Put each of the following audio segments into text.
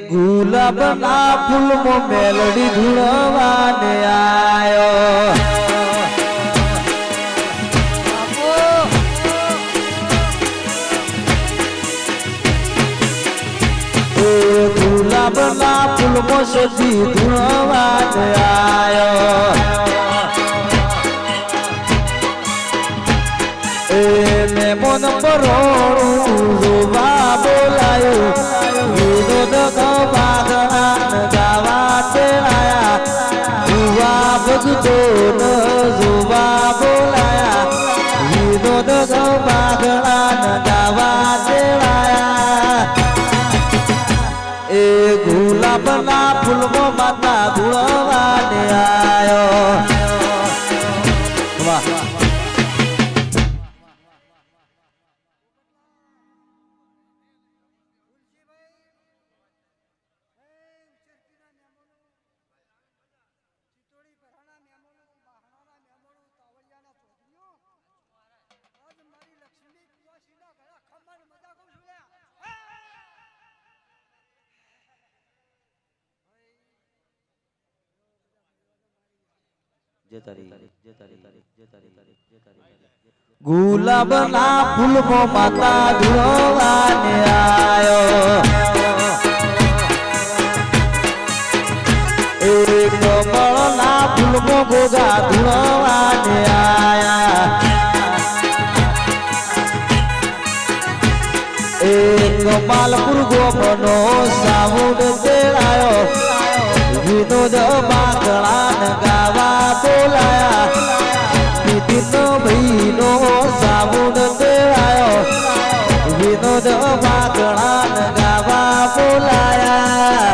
ગુલાબના ફૂલમાં મેલડી ધૂળવાને આયો ગુલાબના ફૂલમાં સજી ધૂળવાને આયો મેમોન પરોણું જોવા બોલાયું વિનોદ બાગડાન ગાવા તેડાયા યુવા ભગતોન જોવા બોલાયા વિનોદ બાગડાન ગાવા તેડાયા એ ગુલાબના ફૂલમાં માતા ધૂળવાને આયો વાહ ગુલાબના ફૂલમાં માતા ધૂળવાને આયો એ કમળના ફૂલમાં ગોગા ધૂળવાને આયા એ કમાલપુર ગોમનો સાઉન્ડ તેડાયો વિનોદ બાગડાન ગાવા બોલાયા નીતિનો ભાઈનો સાઉન્ડ તેડાયો વિનોદ બાગડાન ગાવા બોલાયા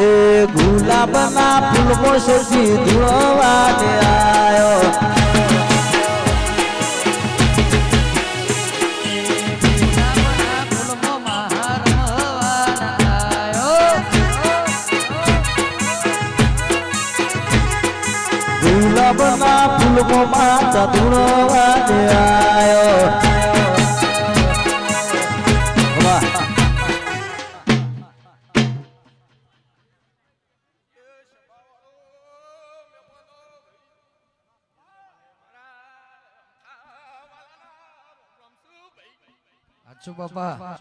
એ ગુલાબના ફૂલમાં સજી ધૂળવાને આયો ગુલાબના ફૂલમાં માતા ધૂળવાને આયો વાહ અચ્છુ બાપા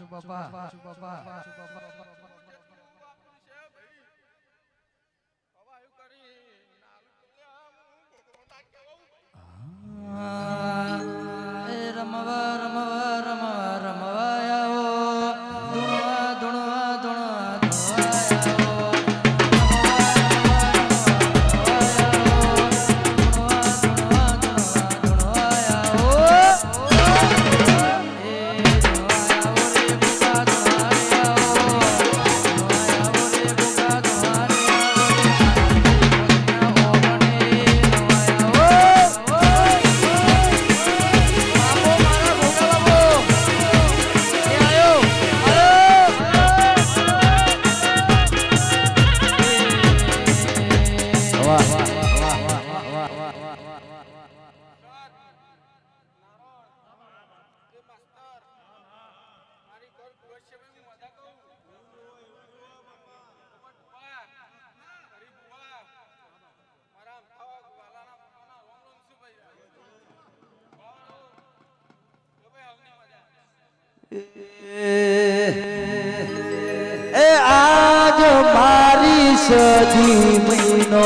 એ આજ મારી સજી મહિનો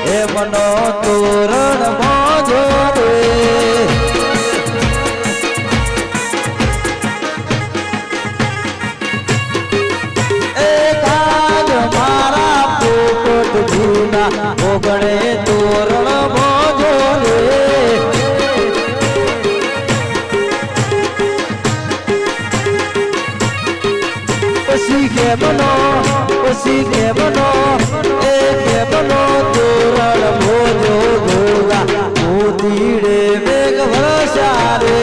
એ મનો તોરણ મોજો રે એ આજ મારા પોપટ જૂના ઓગણે તોરણ મોજો રે પછી કે બનો એ કે બનો તોરણ મોજો ગોગા મોતીડે મેઘ વરસા રે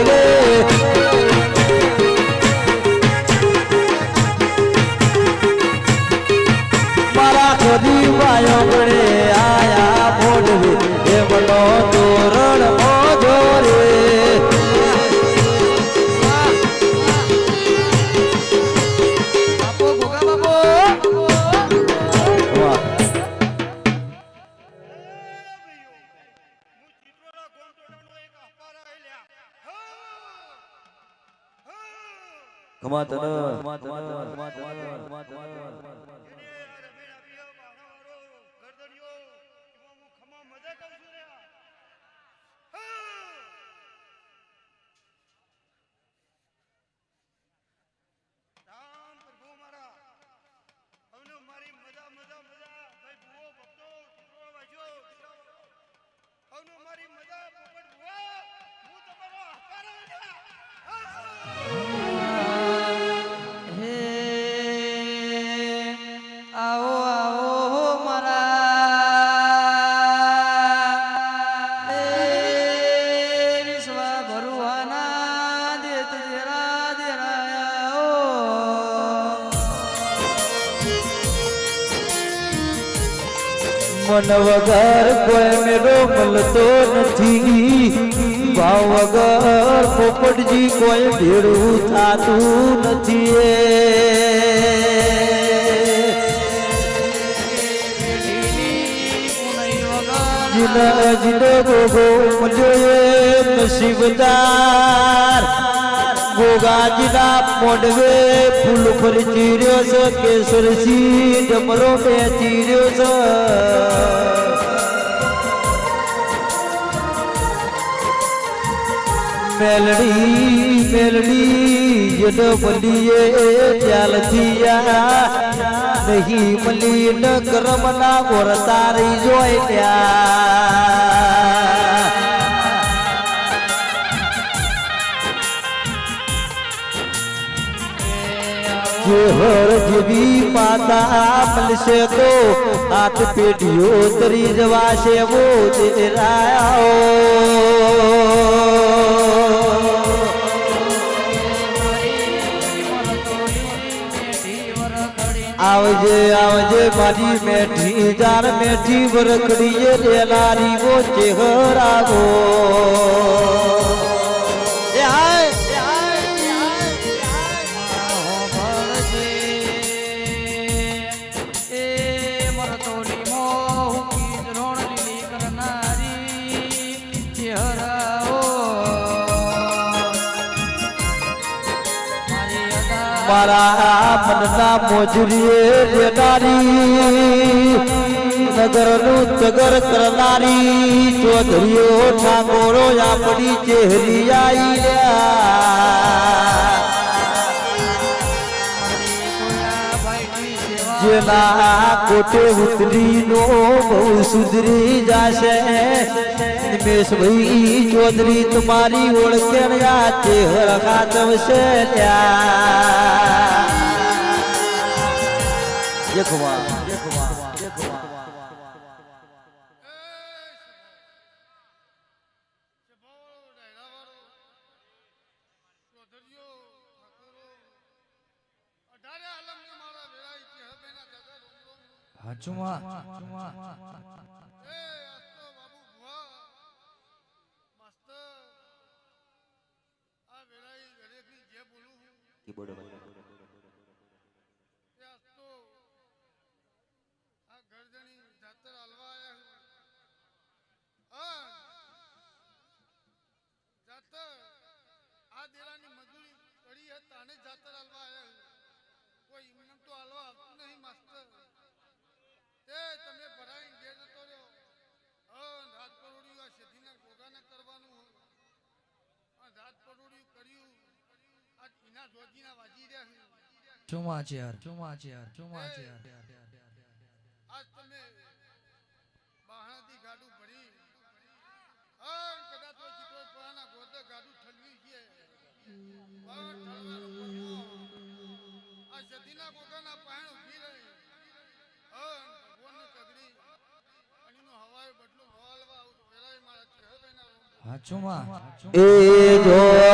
મારા ખોદી વાયો ગણે આયા મોઢવે એ બનો તોરણ મોજો રે ખમા તને મન વગર કોઈ મેળો મળતો નથી ભાવ વગર પોપટજી કોઈ ભેળું થાતું નથી જીને ગોગો મળ્યો નસીબદાર ગોગાજીના મોઢવે ફૂલ ફરી ચીર્યો છે કેસરસી ડમરો બે ચીર્યો છે મેલડી મેલડી જેનો મળીએ ત્યાલથી નહીં મળી ન કરમના ગોર તારી જોઈ ત્યાં હર જેવી માતા મળશે તો હાથ પેઢીઓ તરી જવાશે વો આવજે આવજે મારી મેઠી જાર મેઠી વરકડીએ રેલારી વો ચેહરાગો મારા મનના મોજરીએ લેનારી નગરનું તગર કરનારી ચૌધરીઓ ઠાકોરો આપણી ચહેરી આઈ જેના કોટે ઉતરીનો બહુ સુધરી જાશે નિમેશભાઈ ચૌધરી તમારી ઓળખેણ આ ચહેરા ખાતવશે દેખવા હાચુમાં ચુમા છે યાર ચુમા છે યાર ચુમા છે યાર આજ તમે બહાણાથી ગાડું ભરી આ કદાચ તો ચિત્રો પરાના ગોદે ગાડું ઠલવી છે આ સદીના ગોગાના પાણ ઉભી રહી ભગવાનની કગડી અણીનો હવાય બદલો હવાલવા આવું વેલાય મારા ચહેરાના હાચુમાં એ જોજરના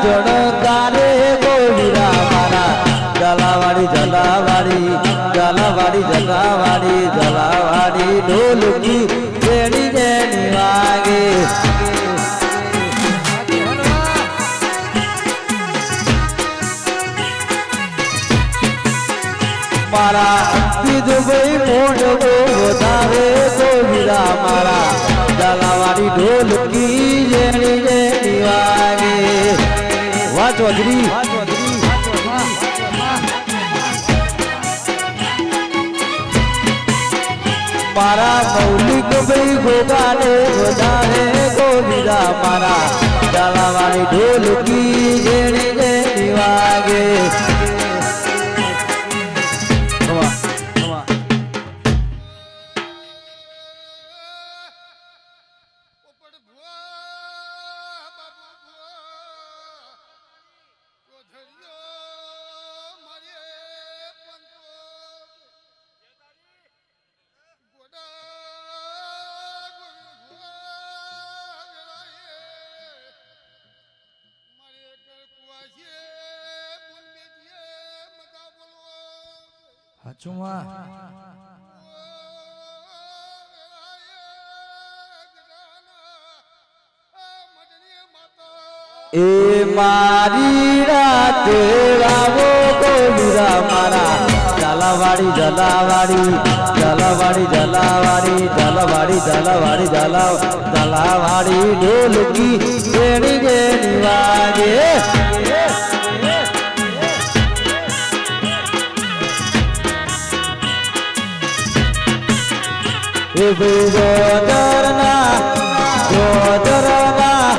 જણકારે ગોવીરા મારા જલાવાડી જલાવાડી જલાવાડી જલાવાડી જલાવાડી ઢોલકી જેણી જેણી વાગે મારા વિધુભાઈ મોઢવો વધારે ગોવીરા મારા જલાવાડી ઢોલ ઢોલકી જેણી જેણી વાગે વાહ ચૌધરી મારા મૌલિક ભાઈ ગોગાને ગોદાને ગોવિંદા મારા ડાલાવાળી ઢોલકી જેણી જેણી વાગે પોપટ ભુવા બાબુ ભુવા ચોધરીયો મારે પંતો ગોડા ભુવા વેળાએ મારે કુવાસીએ પુનબેટીએ મગા બોલવો હાચુમાં એ મારી રાતે આવો ગોવિંદા મારા ઝાલાવાડી ઝાલાવાડી ઝાલાવાડી ઝાલાવાડી ઝાલાવાડી ઝાલાવાડી ઝાલાવાડી ઢોલકી જેણી જેણી વાગે એ ગોદરના ગોદરના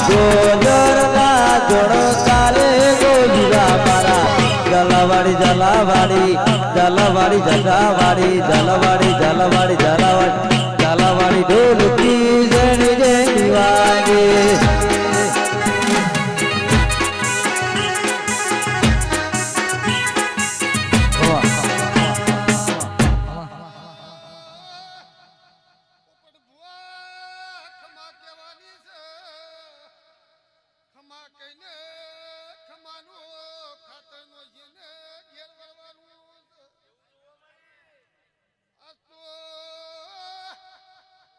ગોદરના જોડો કાલે ગોવિંદા મારા ઝાલાવાડી ઝાલાવાડી ઝાલાવાડી ઝાલાવાડી ઝાલાવાડી ઝાલાવાડી ઝાલાવાડી ઝાલાવાડી ઢોલકી જેણી જેણી વાગે પોપટ ભુવા ખમા કહેવાની છે ખમા કહીને ખમાનો ખાતરનો જેને ઘેર વળવાનું છે આ તો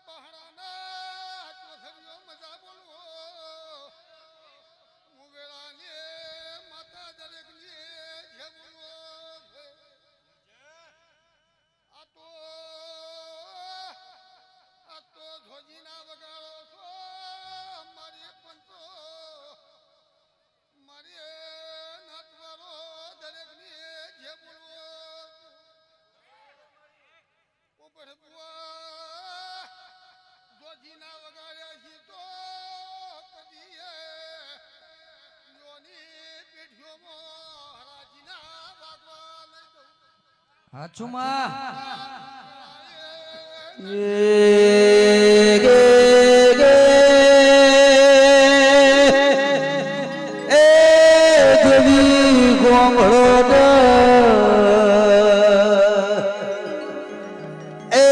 પહાડાના ચોથરીઓ મજા બોલવો હું વેળાને માતા દરેકને જે બોલવો છે આ તો ધોજીના વગાડો છો મારી પંતો મારી નાતવારો દરેકને જે બોલવો પોપટ બુઆ ધોજીના વગાડ્યા છી તો કદી યોની પેઢીઓમાં હરાજીના વાગવા નહીં દઉં હાચુમાં દેવી ગોમળો એ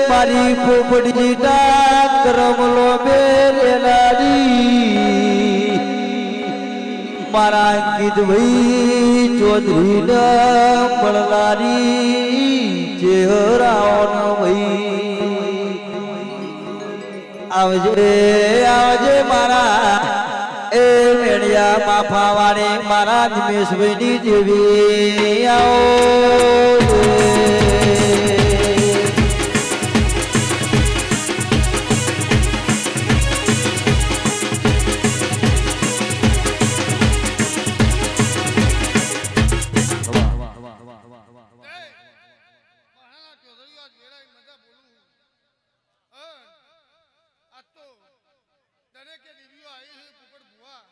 મારી પોપડી કરમલો બેલેલાડી મારા અંકિત ભાઈ ચૌધરી ન મળનારી ચહેરાઓનો ભાઈ આવજે આવજે મારા એ મેળિયા માફાવાળી મારા નિમેશભાઈની જેવી આવો મહાના ચોધરીઓ આજ વેળાએ મજા બોલું આ તો દરેકે દેવીઓ આવી છે પોપટ ભુવા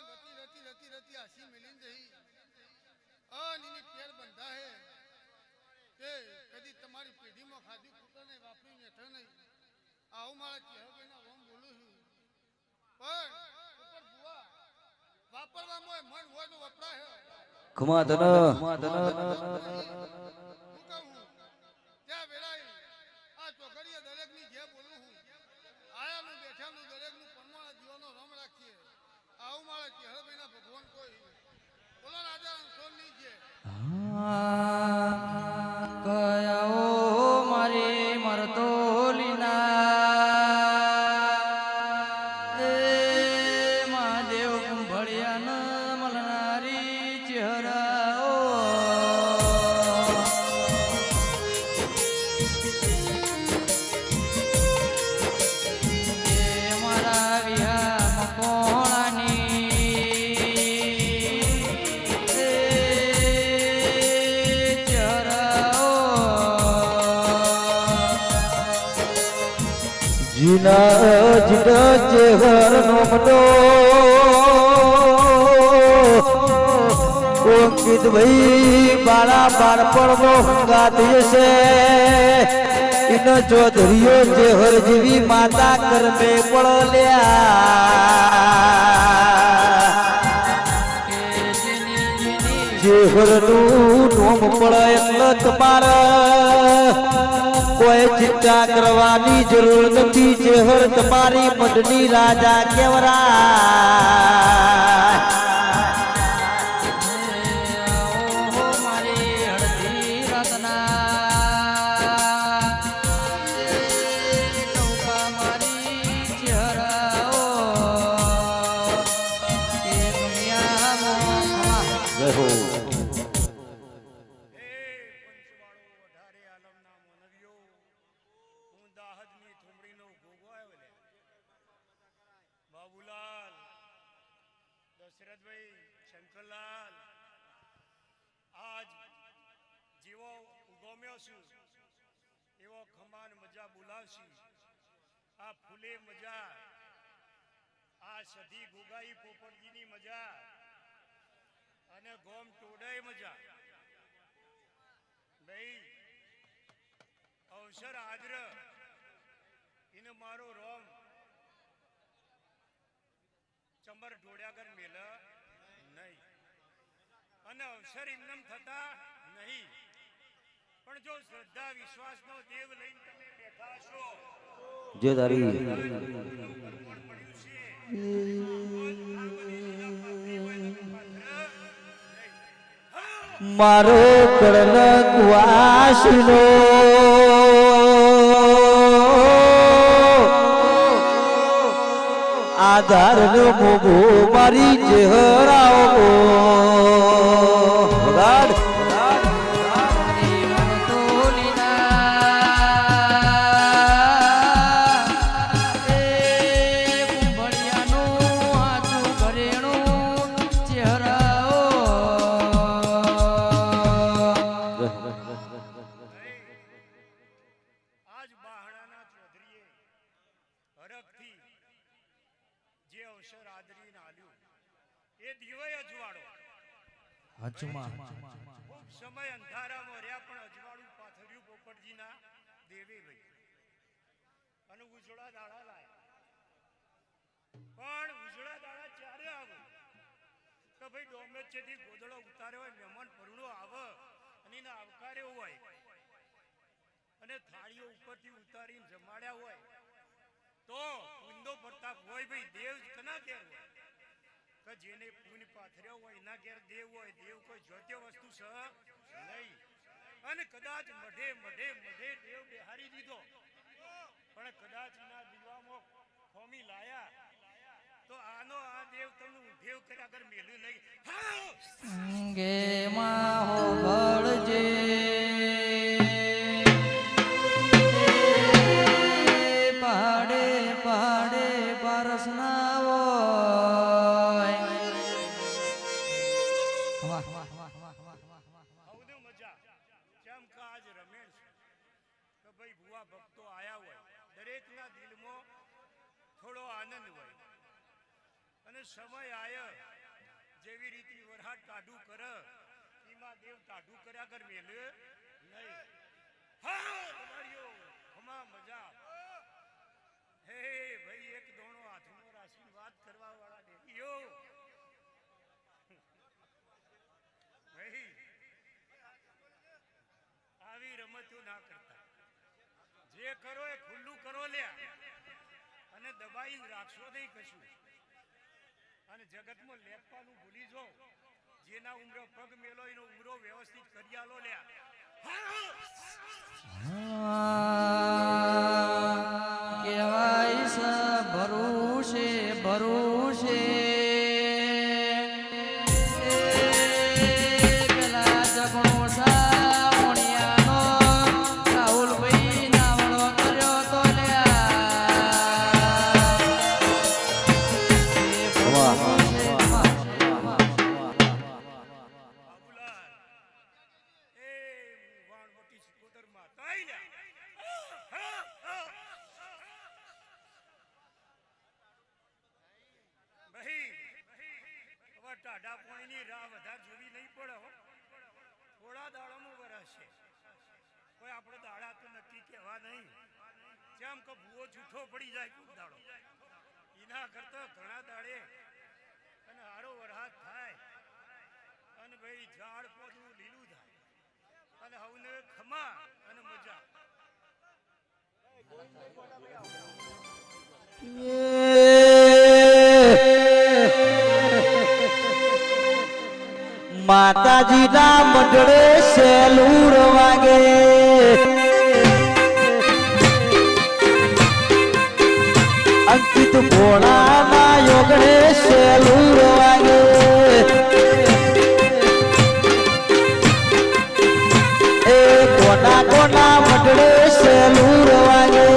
રતી રતી રતી રતી હાસી મિલીન જઈ નીની પેર બંધા હે કે કદી તમારી પેઢીમાં ખાધી કૂતર નહીં વાપરી નેઠ નહીં આવું મારા ચહેરાભાઈના ઓમ બોલું છું પણ પોપટ ભુવા વાપરવામાં મન હોય તો વપરાય હે ખમા તન કયાઓ મારી મરતો લીના એ મહાદેવ કુંભળિયાના મલનારી ચહેરાઓ જીના જીના ચેહર નોમનો અંકિત ભાઈ બાળા બાળપણનો હંગાત છે ઇનો ચૌધરીઓ ચેહર જેવી માતા કરમે પડલ્યા ચેહરનું નોમ પડે એટલે તમારા કોઈ ચિંતા કરવાની જરૂર નથી ચેહર તમારી મઢની રાજા કેવરા બાબુલાલ દશરથભાઈ શંકરલાલ આજ જેવો ઉગમ્યો છું એવો ખમાન મજા બોલાવશી આ ફૂલે મજા આ સધી ગોગાઈ પોપટજીની મજા અને ગોમ ટોડાઈ મજા ભાઈ અવસર આદ્ર એને મારો રોમ ચમર ઢોળ્યાગર મેલ નહીં અને અવસર એમનેમ થતા નહીં પણ જો શ્રદ્ધા વિશ્વાસનો દેવ લઈને તમે બેઠા છો જે તારી મારો કળનક વાસનો આધાર નો મોભો મારી ચહેરાઓ વગાડ આજ બહાણાના ચૌધરીએ હરખથી જે અવસર આદરીને આલ્યું એ દીવાય અજવાળો હચમાં ખૂબ સમય અંધારામાં રહ્યા પણ અજવાળું પાથર્યું પોપટજીના દેવે ભાઈ અને ઉજળા દાડા લાયા પણ ઉજળા દાડા ચારે આવો તો ભાઈ ડોમે છેથી ગોદડો ઉતાર્યો હોય મહેમાન પરણો આવે અને એને આવકાર્યો હોય અને થાળીઓ ઉપરથી ઉતારીને જમાડ્યા હોય તો પુંદો પ્રતાપ હોય ભાઈ દેવ કના ઘેર હોય કે જેને પુન પાથર્યો હોય એના ઘેર દેવ હોય દેવ કોઈ જોત્ય વસ્તુ છે નહીં અને કદાચ મઢે મઢે મઢે દેવ બેહારી દીધો પણ કદાચ એના દીવામાં ખોમી લાયા તો આનો આ દેવ તમને દેવ કર્યા આગળ મેલ્યું નહીં ગે માં હો ભળજે પહાડે પહાડે બરસના હવને મજા કેમ કે આજ રમેશ કે ભાઈ ભુવા ભક્તો આયા હોય દરેકના દિલમાં થોડો આનંદ હોય અને સમય આયો જેવી રીતે વરહાટ ટાઢું કરે એમાં દેવ ટાઢું કર્યા કર મેલ નહીં હા તમારીઓ ખમા મજા હે ભાઈ એક દોણો હાથનો રાશિની વાત કરવા વાળા દેવીઓ ભાઈ આવી રમતો ના કરતા જે કરો એ ખુલ્લું કરો લ્યા અને દબાઈ રાખશો નહીં કશું અને જગતમાં લેખવાનું ભૂલી જો જેના ઉમરો પગ મેલો એનો ઉમરો વ્યવસ્થિત કરી આલો લ્યા કેવાય છે ભરોસે ભરોસે પેલા જગણો સાવણિયાનો રાહુલભાઈ નાવડો કર્યો તો બાબુલાલ એ વાણવટી સ્કૂટરમાં તાઈ લ્યા પાણીની રાહ વધારે જોવી નહીં પડે હો. થોડા દાડામાં વરસશે. કોઈ આપણે દાડા તો નક્કી કહેવા નહીં. જેમ કે ભૂવો જૂઠો પડી જાય કોઈ દાડો. એના કરતા ઘણા દાડે અને હારો વરસાદ થાય અને ભાઈ ઝાડ પોદું લીલું થાય અને હવને ખમા અને મજા. માતાજીના મંડળે સેલુર વાગે અંકિત ભોળાના યોગડે સેલુર વાગે એ કોના કોના મંડળે સેલુર વાગે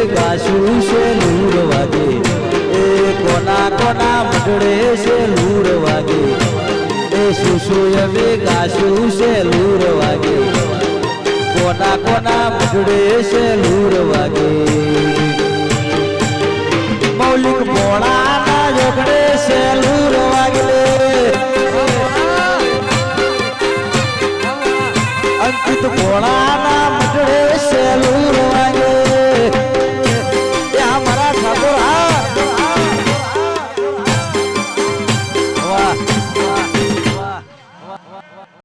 ગાશું છે લૂર વાગે એ કોના કોના મંડળે છે લૂર વાગે એ સુસુય બે ગાશું છે લૂર વાગે કોના કોના મંડળે છે લૂર વાગે મૌલિક ભોળાના જોગડે છે લૂર